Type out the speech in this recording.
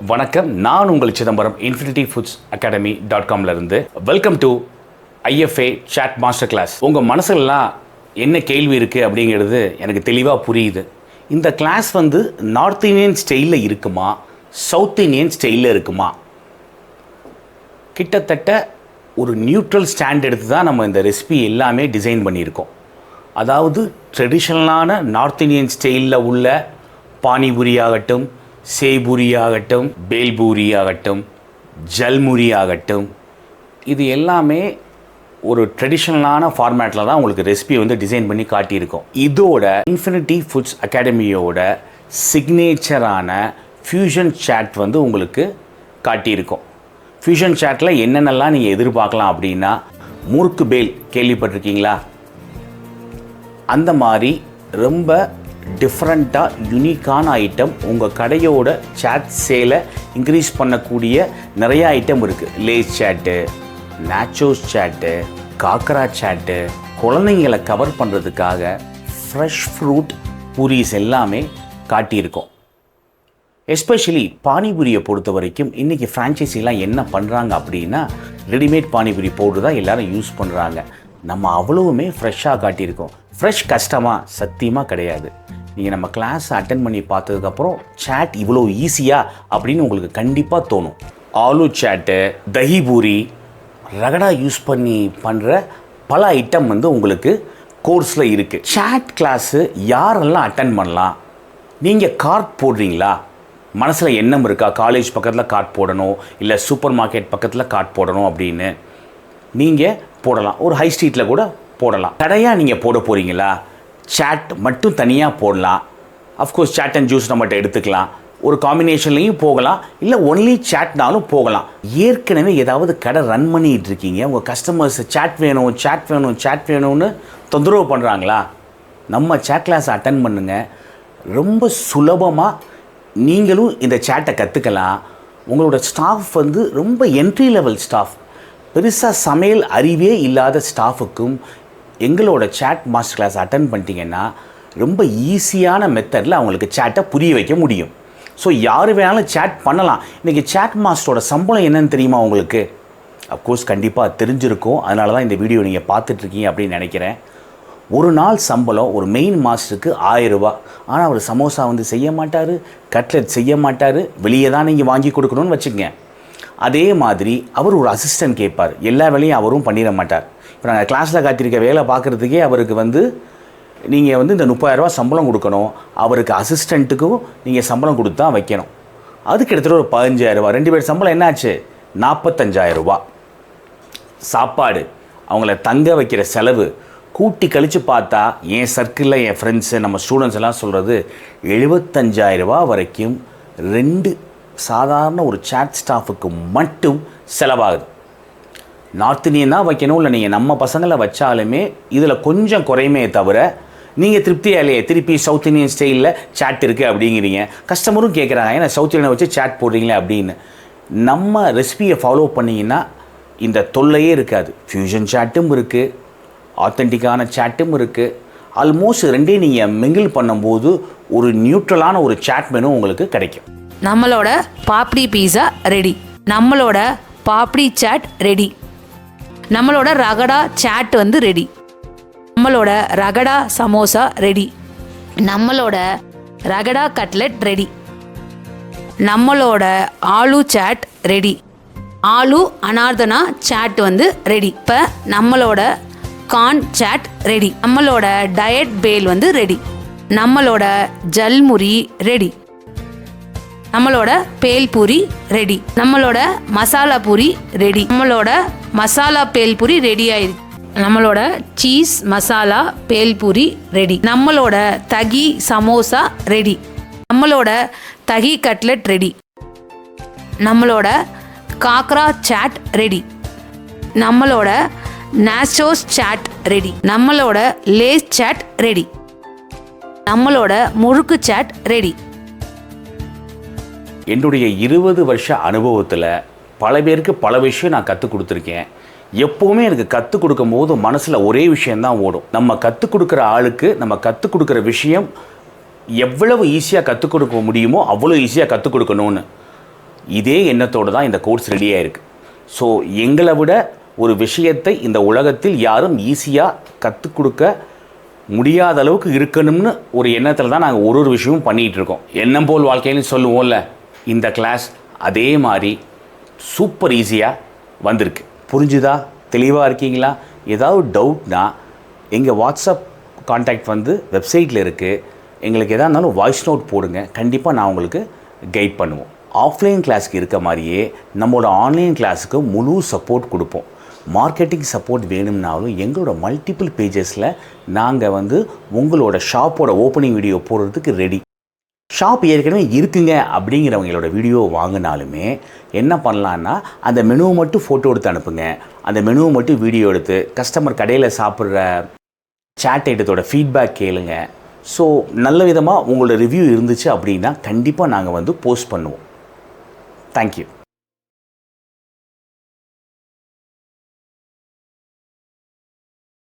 வணக்கம், நான் உங்கள் சிதம்பரம் infinityfoodsacademy.com இருந்து. Welcome to IFA chaat master class. உங்கள் மனசுலாம் என்ன கேள்வி இருக்குது அப்படிங்கிறது எனக்கு தெளிவாக புரியுது. இந்த கிளாஸ் நார்த் இந்தியன் ஸ்டைலில் இருக்குமா, சவுத் இந்தியன் ஸ்டைலில் இருக்குமா? கிட்டத்தட்ட ஒரு நியூட்ரல் ஸ்டாண்ட் எடுத்து தான் நம்ம இந்த ரெசிபி எல்லாமே டிசைன் பண்ணியிருக்கோம். அதாவது ட்ரெடிஷ்னலான நார்த் இந்தியன் ஸ்டைலில் உள்ள பானிபூரி ஆகட்டும், சேபூரி ஆகட்டும், பேல்பூரி ஆகட்டும், ஜல்முரி ஆகட்டும், இது எல்லாமே ஒரு ட்ரெடிஷ்னலான ஃபார்மேட்டில் தான் உங்களுக்கு ரெசிபி டிசைன் பண்ணி காட்டியிருக்கோம். இதோட இன்ஃபினிட்டி ஃபுட்ஸ் அகாடமியோட சிக்னேச்சரான ஃபியூஷன் சாட் உங்களுக்கு காட்டியிருக்கோம். ஃபியூஷன் சாட்டில் என்னென்னலாம் நீங்கள் எதிர்பார்க்கலாம் அப்படின்னா, முறுக்கு பேல் கேள்விப்பட்டிருக்கீங்களா? அந்த மாதிரி ரொம்ப டிஃப்ரெண்ட்டாக யுனிக்கான ஐட்டம் உங்கள் கடையோட சாட் சேலை இன்க்ரீஸ் பண்ணக்கூடிய நிறைய ஐட்டம் இருக்குது. லேஸ் சாட்டு, நேச்சோஸ் சாட்டு, காக்கரா சாட்டு, குழந்தைங்களை கவர் பண்ணுறதுக்காக ஃப்ரெஷ் ஃப்ரூட் பூரிஸ் எல்லாமே காட்டியிருக்கோம். எஸ்பெஷலி பானிபூரியை பொறுத்த வரைக்கும் இன்றைக்கி ஃப்ரான்ச்சைஸிலாம் என்ன பண்ணுறாங்க அப்படின்னா, ரெடிமேட் பானிபூரி பவுடர் தான் எல்லோரும் யூஸ் பண்ணுறாங்க. நம்ம அவ்வளவுமே ஃப்ரெஷ்ஷாக காட்டியிருக்கோம். ஃப்ரெஷ் கஷ்டமாக சத்தியமாக கிடையாது. நீங்கள் நம்ம கிளாஸ் அட்டென்ட் பண்ணி பார்த்ததுக்கப்புறம் சாட் இவ்வளோ ஈஸியா அப்படின்னு உங்களுக்கு கண்டிப்பாக தோணும். ஆலு சாட்டு, தஹி பூரி, ரகடா யூஸ் பண்ணி பண்ணுற பல ஐட்டம் உங்களுக்கு கோர்ஸில் இருக்குது. சாட் கிளாஸு யாரெல்லாம் அட்டென்ட் பண்ணலாம்? நீங்கள் கார்ட் போடுறீங்களா? மனசில் எண்ணம் இருக்கா, காலேஜ் பக்கத்தில் கார்ட் போடணும், இல்லை சூப்பர் மார்க்கெட் பக்கத்தில் கார்ட் போடணும் அப்படின்னு? நீங்கள் போடலாம். ஒரு ஹை ஸ்ட்ரீட்டில் கூட போடலாம். கடையாக நீங்கள் போட போகிறீங்களா? சாட் மட்டும் தனியாக போடலாம். அஃப்கோர்ஸ் சாட் அண்ட் ஜூஸ் நம்மகிட்ட எடுத்துக்கலாம். ஒரு காம்பினேஷன்லையும் போகலாம், இல்லை ஒன்லி சாட்னாலும் போகலாம். ஏற்கனவே ஏதாவது கடை ரன் பண்ணிகிட்டு இருக்கீங்க, உங்கள் கஸ்டமர்ஸ் சாட் வேணும், சாட் வேணும், சாட் வேணும்னு தொந்தரவு பண்ணுறாங்களா? நம்ம சாட் கிளாஸ் அட்டன் பண்ணுங்கள். ரொம்ப சுலபமாக நீங்களும் இந்த சாட்டை கற்றுக்கலாம். உங்களோட ஸ்டாஃப் ரொம்ப என்ட்ரி லெவல் ஸ்டாஃப், பெருசாக சமையல் அறிவே இல்லாத ஸ்டாஃபுக்கும் எங்களோட சாட் மாஸ்டர் கிளாஸ் அட்டன் பண்ணிட்டீங்கன்னா ரொம்ப ஈஸியான மெத்தடில் அவங்களுக்கு சேட்டை புரிய வைக்க முடியும். ஸோ யார் வேணாலும் சேட் பண்ணலாம். இன்றைக்கி சாட் மாஸ்டரோட சம்பளம் என்னன்னு தெரியுமா உங்களுக்கு? அஃப்கோர்ஸ் கண்டிப்பாக தெரிஞ்சிருக்கும். அதனால தான் இந்த வீடியோ நீங்கள் பார்த்துட்ருக்கீங்க அப்படின்னு நினைக்கிறேன். ஒரு நாள் சம்பளம் ஒரு மெயின் மாஸ்டருக்கு 1000 ரூபா. ஆனால் அவர் சமோசா செய்ய மாட்டார், கட்லெட் செய்ய மாட்டார், வெளியே தான் நீங்கள் வாங்கி கொடுக்கணும்னு வச்சுக்கங்க. அதே மாதிரி அவர் ஒரு அசிஸ்டன்ட் கேட்பார். எல்லா வேலையும் அவரும் பண்ணிட மாட்டார். இப்போ நாங்கள் கிளாஸில் காத்திருக்க வேலை பார்க்குறதுக்கே அவருக்கு நீங்கள் இந்த 30,000 ரூபா சம்பளம் கொடுக்கணும். அவருக்கு அசிஸ்டண்ட்டுக்கும் நீங்கள் சம்பளம் கொடுத்து தான் வைக்கணும். அதுக்கு எடுத்துகிட்டு ஒரு 15,000 ரூபா. 2 பேர் சம்பளம் என்னாச்சு? 45,000 ரூபா. சாப்பாடு, அவங்கள தங்க வைக்கிற செலவு கூட்டி கழித்து பார்த்தா, என் சர்க்கிளில் என் ஃப்ரெண்ட்ஸு நம்ம ஸ்டூடெண்ட்ஸ் எல்லாம் சொல்கிறது 75,000 ரூபா வரைக்கும் 2 சாதாரண ஒரு சாட் ஸ்டாஃபுக்கு மட்டும் செலவாகுது. நார்த் இந்தியன் தான் வைக்கணும், இல்லை நீங்கள் நம்ம பசங்களை வச்சாலுமே இதில் கொஞ்சம் குறையுமே தவிர, நீங்கள் திருப்தியாக இல்லையே திருப்பி சவுத் இந்தியன் ஸ்டைலில் சாட் இருக்குது அப்படிங்கிறீங்க. கஸ்டமரும் கேட்குறாங்க, ஏன்னா சவுத் இந்தியனை வச்சு சாட் போடுறீங்களே அப்படின்னு. நம்ம ரெசிபியை ஃபாலோ பண்ணிங்கன்னா இந்த தொல்லையே இருக்காது. ஃபியூஷன் சாட்டும் இருக்குது, ஆத்தென்டிக்கான சாட்டும் இருக்குது. ஆல்மோஸ்ட் ரெண்டையும் நீங்கள் மிங்கிள் பண்ணும்போது ஒரு நியூட்ரலான ஒரு சாட் மெனு உங்களுக்கு கிடைக்கும். நம்மளோட பாப்டி பீஸா ரெடி, நம்மளோட பாப்டி சாட் ரெடி, நம்மளோட ரகடா சாட் ரெடி, நம்மளோட ரகடா சமோசா ரெடி, நம்மளோட ரகடா கட்லெட் ரெடி, நம்மளோட ஆலு சாட் ரெடி, ஆலு அனார்தனா சாட் ரெடி. இப்போ நம்மளோட கார்ன் சாட் ரெடி, நம்மளோட டயட் பேல் ரெடி, நம்மளோட ஜல்முரி ரெடி, நம்மளோட பேல் பூரி ரெடி, நம்மளோட மசாலா பூரி ரெடி, நம்மளோட மசாலா பேல் பூரி ரெடி ஆயிடுச்சு, நம்மளோட சீஸ் மசாலா பேல் பூரி ரெடி, நம்மளோட தகி சமோசா ரெடி, நம்மளோட தகி கட்லெட் ரெடி, நம்மளோட காக்கரா சாட் ரெடி, நம்மளோட நேச்சோஸ் சாட் ரெடி, நம்மளோட லேஸ் சாட் ரெடி, நம்மளோட முறுக்கு சாட் ரெடி. என்னுடைய 20 வருஷ அனுபவத்தில் பல பேருக்கு பல விஷயம் நான் கற்றுக் கொடுத்துருக்கேன். எப்போவுமே எனக்கு கற்றுக் கொடுக்கும் போது மனசில் ஒரே விஷயந்தான் ஓடும். நம்ம கற்றுக் கொடுக்குற ஆளுக்கு நம்ம கற்றுக் கொடுக்குற விஷயம் எவ்வளவு ஈஸியாக கற்றுக் கொடுக்க முடியுமோ அவ்வளோ ஈஸியாக கற்றுக் கொடுக்கணும்னு. இதே எண்ணத்தோடு தான் இந்த கோர்ஸ் ரெடியாக இருக்குது. ஸோ எங்களை விட ஒரு விஷயத்தை இந்த உலகத்தில் யாரும் ஈஸியாக கற்றுக் கொடுக்க முடியாத அளவுக்கு இருக்கணும்னு ஒரு எண்ணத்தில் தான் நாங்கள் ஒரு விஷயமும் பண்ணிகிட்ருக்கோம். எண்ணம் போல் வாழ்க்கைன்னு சொல்லுவோம்ல, இந்த கிளாஸ் அதே மாதிரி சூப்பர் ஈஸியாக வந்திருக்கு. புரிஞ்சுதா? தெளிவாக இருக்கீங்களா? ஏதாவது டவுட்னா எங்கள் வாட்ஸ்அப் கான்டாக்ட் வந்து வெப்சைட்டில் இருக்குது. எங்களுக்கு எதாக இருந்தாலும் வாய்ஸ் நோட் போடுங்க, கண்டிப்பாக நான் உங்களுக்கு கைட் பண்ணுவோம். ஆஃப்லைன் கிளாஸுக்கு இருக்க மாதிரியே நம்மளோட ஆன்லைன் கிளாஸுக்கு முழு சப்போர்ட் கொடுப்போம். மார்க்கெட்டிங் சப்போர்ட் வேணும்னாலும் எங்களோட மல்டிபிள் பேஜஸில் நாங்கள் வந்து உங்களோட ஷாப்போட ஓப்பனிங் வீடியோ போடுறதுக்கு ரெடி. ஷாப் ஏற்கனவே இருக்குங்க அப்படிங்கிறவங்களோட வீடியோ வாங்கினாலுமே என்ன பண்ணலான்னா, அந்த மெனுவை மட்டும் ஃபோட்டோ எடுத்து அனுப்புங்க. அந்த மெனுவை மட்டும் வீடியோ எடுத்து கஸ்டமர் கடையில் சாப்பிட்ற சாட் ஐட்டத்தோட ஃபீட்பேக் கேளுங்க. ஸோ நல்ல விதமாக உங்களோட ரிவ்யூ இருந்துச்சு அப்படின்னா கண்டிப்பாக நாங்கள் வந்து போஸ்ட் பண்ணுவோம். தேங்க்யூ.